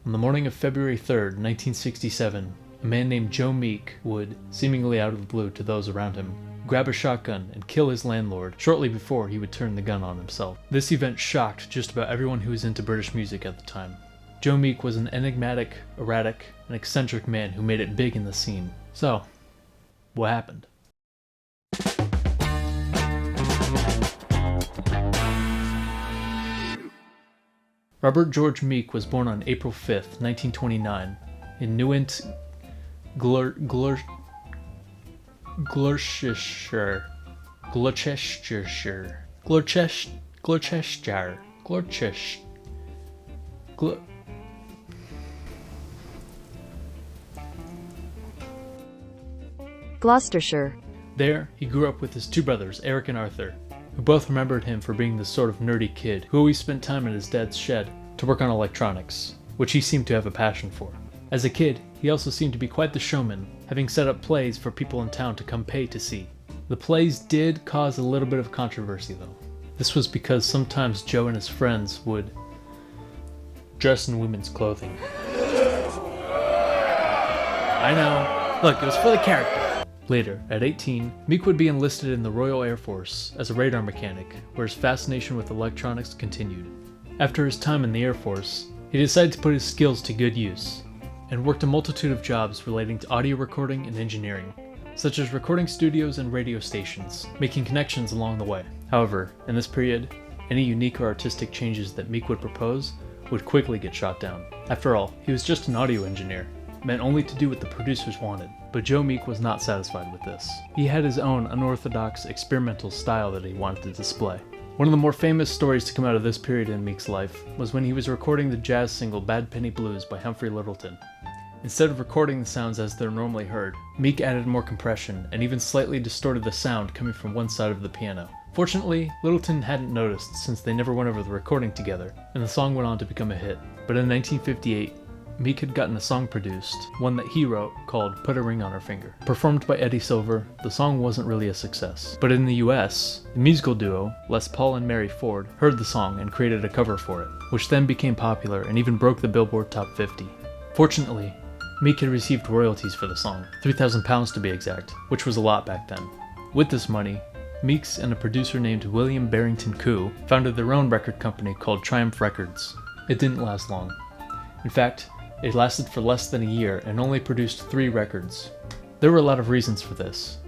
On the morning of February 3rd, 1967, a man named Joe Meek would, seemingly out of the blue to those around him, grab a shotgun and kill his landlord shortly before he would turn the gun on himself. This event shocked just about everyone who was into British music at the time. Joe Meek was an enigmatic, erratic, and eccentric man who made it big in the scene. So, what happened? Robert George Meek was born on April 5th, 1929, in Gloucestershire. There, he grew up with his two brothers, Eric and Arthur, who both remembered him for being the sort of nerdy kid who always spent time in his dad's shed to work on electronics, which he seemed to have a passion for. As a kid, he also seemed to be quite the showman, having set up plays for people in town to come pay to see. The plays did cause a little bit of controversy though. This was because sometimes Joe and his friends would dress in women's clothing. I know. Look, it was for the character. Later, at 18, Meek would be enlisted in the Royal Air Force as a radar mechanic, where his fascination with electronics continued. After his time in the Air Force, he decided to put his skills to good use, and worked a multitude of jobs relating to audio recording and engineering, such as recording studios and radio stations, making connections along the way. However, in this period, any unique or artistic changes that Meek would propose would quickly get shot down. After all, he was just an audio engineer, meant only to do what the producers wanted. But Joe Meek was not satisfied with this. He had his own unorthodox, experimental style that he wanted to display. One of the more famous stories to come out of this period in Meek's life was when he was recording the jazz single Bad Penny Blues by Humphrey Littleton. Instead of recording the sounds as they're normally heard, Meek added more compression and even slightly distorted the sound coming from one side of the piano. Fortunately, Littleton hadn't noticed since they never went over the recording together, and the song went on to become a hit. But in 1958, Meek had gotten a song produced, one that he wrote, called Put a Ring on Her Finger. Performed by Eddie Silver, the song wasn't really a success. But in the US, the musical duo, Les Paul and Mary Ford, heard the song and created a cover for it, which then became popular and even broke the Billboard Top 50. Fortunately, Meek had received royalties for the song, £3,000 to be exact, which was a lot back then. With this money, Meeks and a producer named William Barrington Koo founded their own record company called Triumph Records. It didn't last long. In fact, it lasted for less than a year and only produced 3 records. There were a lot of reasons for this,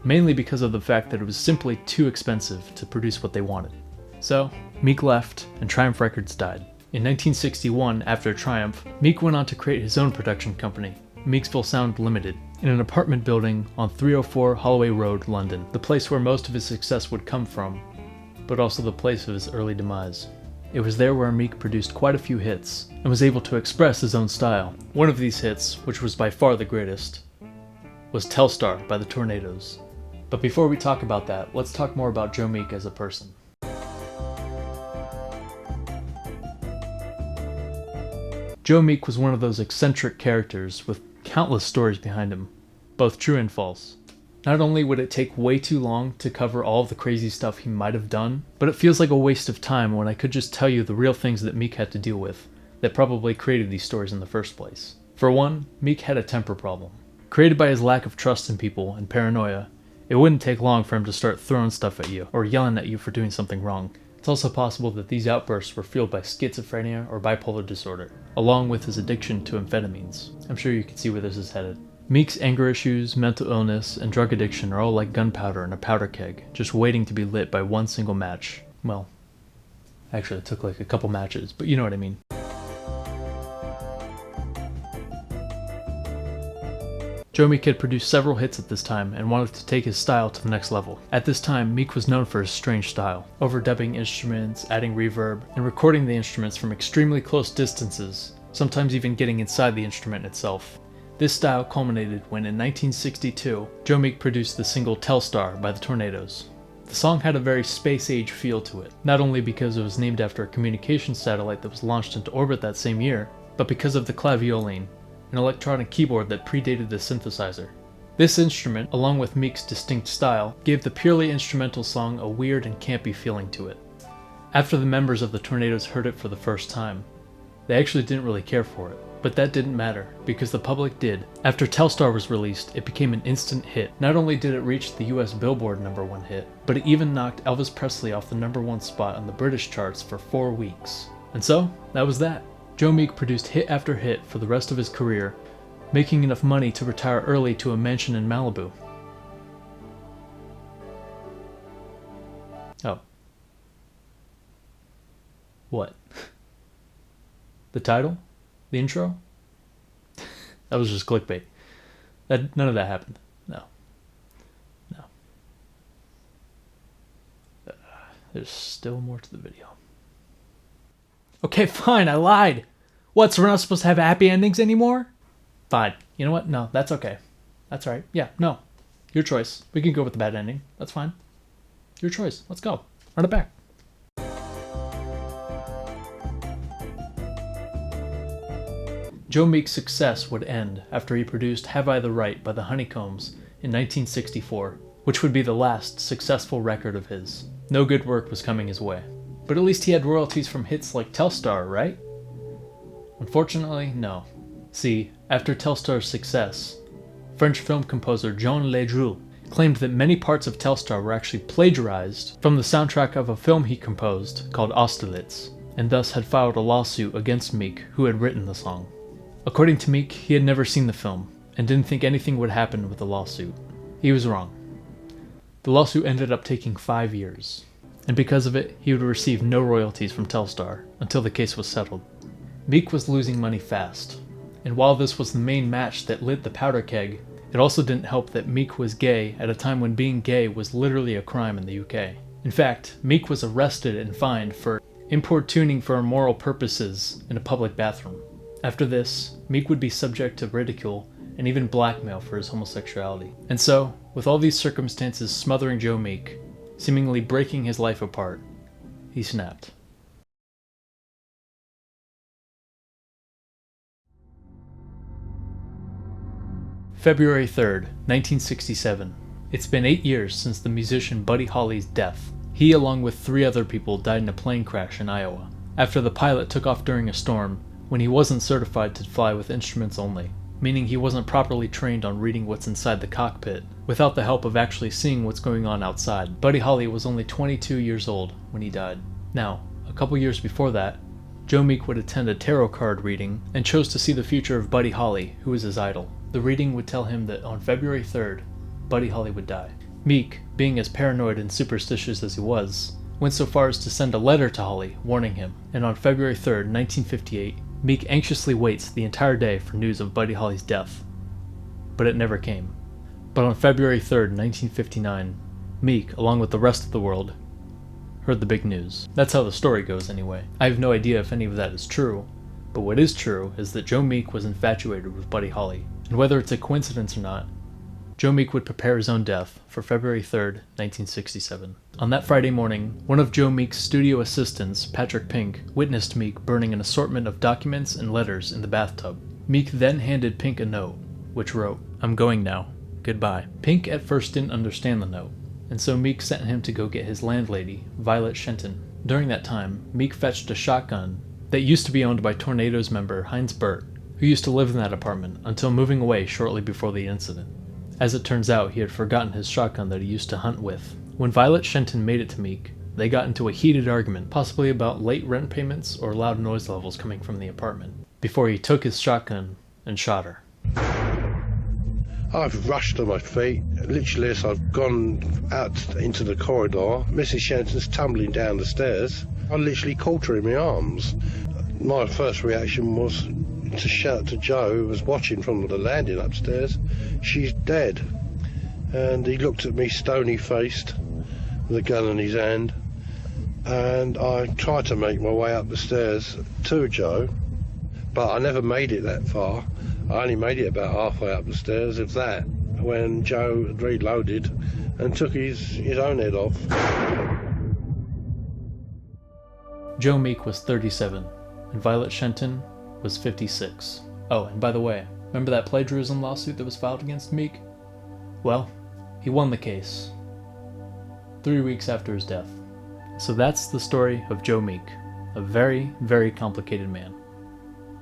mainly because of the fact that it was simply too expensive to produce what they wanted. So, Meek left and Triumph Records died. In 1961, after Triumph, Meek went on to create his own production company, Meeksville Sound Limited, in an apartment building on 304 Holloway Road, London, the place where most of his success would come from, but also the place of his early demise. It was there where Meek produced quite a few hits, and was able to express his own style. One of these hits, which was by far the greatest, was Telstar by the Tornadoes. But before we talk about that, let's talk more about Joe Meek as a person. Joe Meek was one of those eccentric characters with countless stories behind him, both true and false. Not only would it take way too long to cover all of the crazy stuff he might have done, but it feels like a waste of time when I could just tell you the real things that Meek had to deal with that probably created these stories in the first place. For one, Meek had a temper problem. Created by his lack of trust in people and paranoia, it wouldn't take long for him to start throwing stuff at you or yelling at you for doing something wrong. It's also possible that these outbursts were fueled by schizophrenia or bipolar disorder, along with his addiction to amphetamines. I'm sure you can see where this is headed. Meek's anger issues, mental illness, and drug addiction are all like gunpowder in a powder keg, just waiting to be lit by one single match. Well, actually it took like a couple matches, but you know what I mean. Joe Meek had produced several hits at this time and wanted to take his style to the next level. At this time, Meek was known for his strange style, overdubbing instruments, adding reverb, and recording the instruments from extremely close distances, sometimes even getting inside the instrument itself. This style culminated when in 1962, Joe Meek produced the single Telstar by the Tornadoes. The song had a very space-age feel to it, not only because it was named after a communications satellite that was launched into orbit that same year, but because of the clavioline, an electronic keyboard that predated the synthesizer. This instrument, along with Meek's distinct style, gave the purely instrumental song a weird and campy feeling to it. After the members of the Tornadoes heard it for the first time, they actually didn't really care for it. But that didn't matter, because the public did. After Telstar was released, it became an instant hit. Not only did it reach the US Billboard #1 hit, but it even knocked Elvis Presley off the #1 spot on the British charts for 4 weeks. And so, that was that. Joe Meek produced hit after hit for the rest of his career, making enough money to retire early to a mansion in Malibu. Oh. What? The title? The intro? That was just clickbait. None of that happened. No. There's still more to the video. Okay, fine, I lied. What, so we're not supposed to have happy endings anymore? Fine. You know what? No, that's okay. That's right. Yeah, no. Your choice. We can go with the bad ending. That's fine. Your choice. Let's go. Run it back. Joe Meek's success would end after he produced Have I the Right by the Honeycombs in 1964, which would be the last successful record of his. No good work was coming his way. But at least he had royalties from hits like Telstar, right? Unfortunately, no. See, after Telstar's success, French film composer Jean Ledoux claimed that many parts of Telstar were actually plagiarized from the soundtrack of a film he composed called Austerlitz, and thus had filed a lawsuit against Meek, who had written the song. According to Meek, he had never seen the film, and didn't think anything would happen with the lawsuit. He was wrong. The lawsuit ended up taking 5 years, and because of it, he would receive no royalties from Telstar until the case was settled. Meek was losing money fast, and while this was the main match that lit the powder keg, it also didn't help that Meek was gay at a time when being gay was literally a crime in the UK. In fact, Meek was arrested and fined for importuning for immoral purposes in a public bathroom. After this, Meek would be subject to ridicule and even blackmail for his homosexuality. And so, with all these circumstances smothering Joe Meek, seemingly breaking his life apart, he snapped. February 3rd, 1967. It's been 8 years since the musician Buddy Holly's death. He, along with 3 other people, died in a plane crash in Iowa, after the pilot took off during a storm when he wasn't certified to fly with instruments only, meaning he wasn't properly trained on reading what's inside the cockpit, without the help of actually seeing what's going on outside. Buddy Holly was only 22 years old when he died. Now, a couple years before that, Joe Meek would attend a tarot card reading and chose to see the future of Buddy Holly, who was his idol. The reading would tell him that on February 3rd, Buddy Holly would die. Meek, being as paranoid and superstitious as he was, went so far as to send a letter to Holly warning him, and on February 3rd, 1958, Meek anxiously waits the entire day for news of Buddy Holly's death. But it never came. But on February 3rd, 1959, Meek, along with the rest of the world, heard the big news. That's how the story goes anyway. I have no idea if any of that is true, but what is true is that Joe Meek was infatuated with Buddy Holly, and whether it's a coincidence or not, Joe Meek would prepare his own death for February 3rd, 1967. On that Friday morning, one of Joe Meek's studio assistants, Patrick Pink, witnessed Meek burning an assortment of documents and letters in the bathtub. Meek then handed Pink a note, which wrote, "I'm going now. Goodbye." Pink at first didn't understand the note, and so Meek sent him to go get his landlady, Violet Shenton. During that time, Meek fetched a shotgun that used to be owned by Tornadoes member Heinz Burt, who used to live in that apartment until moving away shortly before the incident. As it turns out, he had forgotten his shotgun that he used to hunt with. When Violet Shenton made it to Meek, they got into a heated argument, possibly about late rent payments or loud noise levels coming from the apartment, before he took his shotgun and shot her. I've rushed to my feet. Literally, as I've gone out into the corridor, Mrs. Shenton's tumbling down the stairs. I literally caught her in my arms. My first reaction was to shout to Joe, who was watching from the landing upstairs, "She's dead." And he looked at me stony-faced, with a gun in his hand, and I tried to make my way up the stairs to Joe, but I never made it that far. I only made it about halfway up the stairs, if that, when Joe had reloaded and took his own head off. Joe Meek was 37, and Violet Shenton was 56. Oh, and by the way, remember that plagiarism lawsuit that was filed against Meek? Well, he won the case 3 weeks after his death. So that's the story of Joe Meek, a very, very complicated man.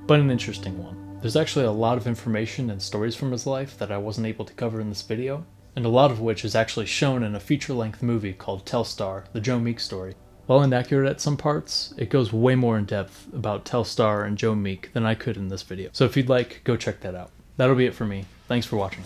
but an interesting one. There's actually a lot of information and stories from his life that I wasn't able to cover in this video, and a lot of which is actually shown in a feature-length movie called Telstar, the Joe Meek story. While inaccurate at some parts, it goes way more in depth about Telstar and Joe Meek than I could in this video. So if you'd like, go check that out. That'll be it for me. Thanks for watching.